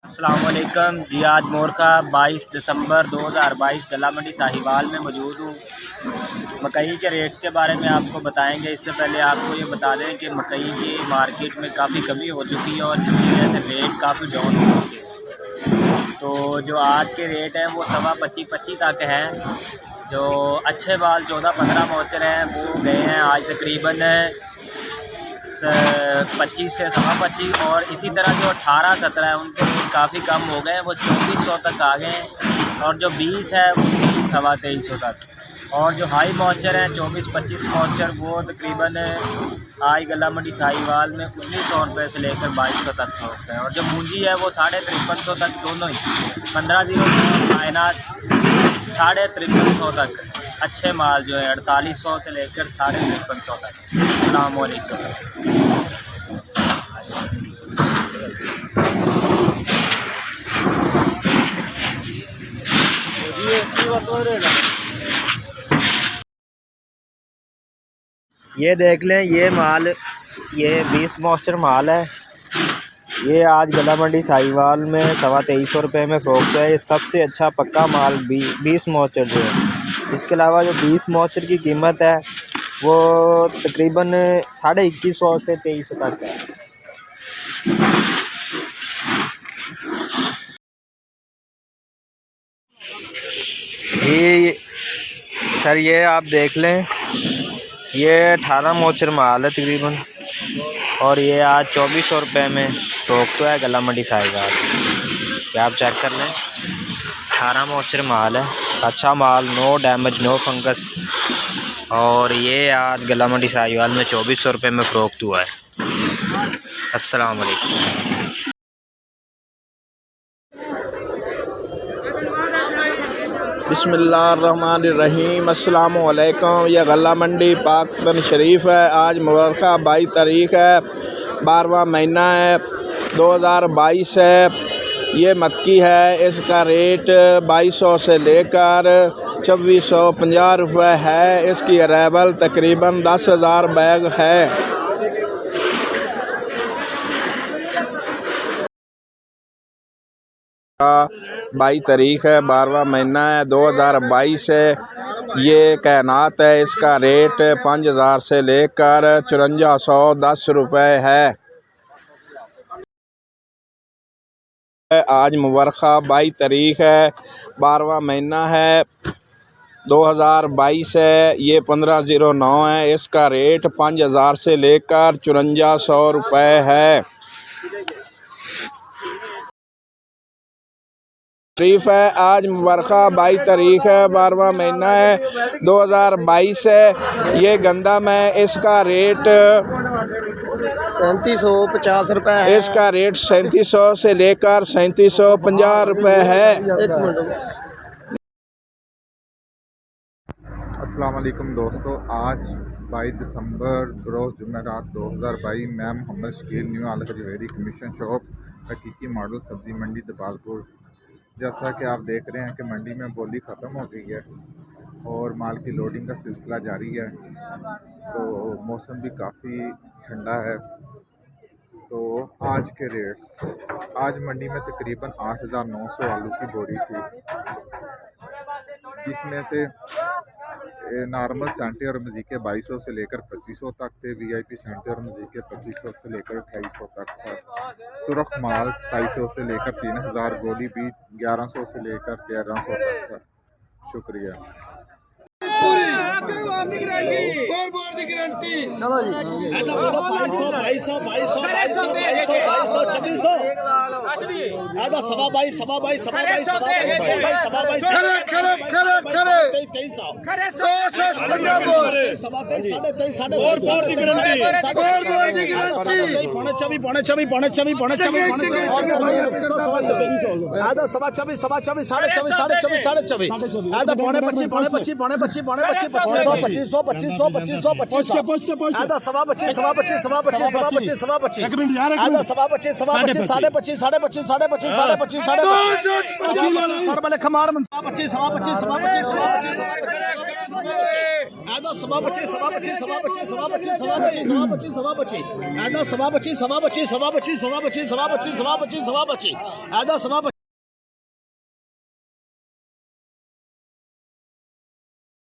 अस्सलामुअलैकुम जी। आज मोरखा 22 दिसंबर 2022 गला मंडी साहिवाल में मौजूद हूँ। मकई के रेट्स के बारे में आपको बताएंगे। इससे पहले आपको ये बता दें कि मकई की मार्केट में काफ़ी कमी हो चुकी है और जिसकी वजह से रेट काफ़ी डाउन हो चुके हैं। तो जो आज के रेट हैं वो 25.25 तक हैं। जो अच्छे बाल 14-15 मोचर हैं वो गए हैं आज तकरीबन 25 से 25, और इसी तरह जो 18-17 है उनके रेट काफ़ी कम हो गए हैं, वो 2400 तक आ गए हैं। और जो 20 है वो 23-2300 तक। और जो हाई मॉइस्चर हैं 24-25 मॉइस्चर वो तकरीबन आज गला मंडी साहिवाल में 1900 रुपये से लेकर 2200 तक पहुँचते हैं। और जो मूंजी है वो 5350 तक, दोनों ही 15 कायनात 5350 तक। अच्छे माल जो है 4800 से लेकर 5350 तक। अस्सलाम वालेकुम। ये देख लें, ये माल, ये 20 मॉइस्चर माल है। ये आज गला मंडी साहिवाल में 2350 रुपये में फरोख्त है। ये सबसे अच्छा पक्का माल 20 मॉइस्चर जो है। इसके अलावा जो 20 मॉइस्चर की कीमत है वो तकरीबन 2150 से 2300 तक है। ये सर, ये आप देख लें, ये 18 मॉइस्चर माल है तकरीबन, और ये आज 2400 रुपये में फरोख्त है गला मंडी साहिवाल। क्या आप चेक कर लें, 18 मॉइस्चर माल है, अच्छा माल, नो डैमेज, नो फंगस। और ये आज गला मंडी साहिवाल में 2400 रुपये में फरोख्त हुआ है। अस्सलाम वालेकुम। बिस्मिल्लाहिर्रहमानिर्रहीम। अस्सलाम वालेकुम। यह गला मंडी पाकपन शरीफ है। आज मुबारका 22 तारीख़ है, 12वां महीना है, 2022 है। ये मक्की है, इसका रेट 2200 से लेकर 2450 रुपये है। इसकी अरेबल तकरीबन 10,000 बैग है। 22 तारीख़ है, 12वां महीना है, 2022 है। ये कायनात है, इसका रेट 5000 से लेकर 5410 रुपये है। आज मुबारका 22 तारीख़ है, 12वां महीना है, 2022 है। ये 1509 है। इसका रेट 5000 से लेकर 5400 रुपये है। शरीफ है। आज मुबारका 22 तारीख़ है, 12वां महीना है, 2022 है। ये गंदम है, इसका रेट 3750 रुपये है। इसका रेट 3700 से लेकर 3750 रुपये है। अस्सलाम वालेकुम दोस्तों। आज 22 दिसंबर रोज़ जुमेरात 2022। मैं मोहम्मद शकील, न्यू अल हजवेरी कमीशन शॉप, हकीकी मॉडल सब्ज़ी मंडी दबालपुर। जैसा कि आप देख रहे हैं कि मंडी में बोली ख़त्म हो गई है और माल की लोडिंग का सिलसिला जारी है। तो मौसम भी काफ़ी ठंडा है। तो आज के रेट्स, आज मंडी में तकरीबन 8900 आलू की बोरी थी, जिसमें से नॉर्मल सेंटे और मज़ीके 2200 से लेकर 2500 तक थे। वीआईपी सेंटे और मज़ीके 2500 से लेकर 2800 तक था। सुरख माल 2700 से लेकर 3000, गोली भी 1100 से लेकर 1300 तक था। शुक्रिया। सर ऐदा सवा बच्ची सवा बच्ची सवा बच्ची सवा बच्ची सवा बच्ची सवा बच्ची सवा बच्ची ऐदा सवा बच्ची सवा बच्ची सवा बच्ची सवा बच्ची सवा बच्ची सवा बच्ची सवा बच्ची ऐदा सवा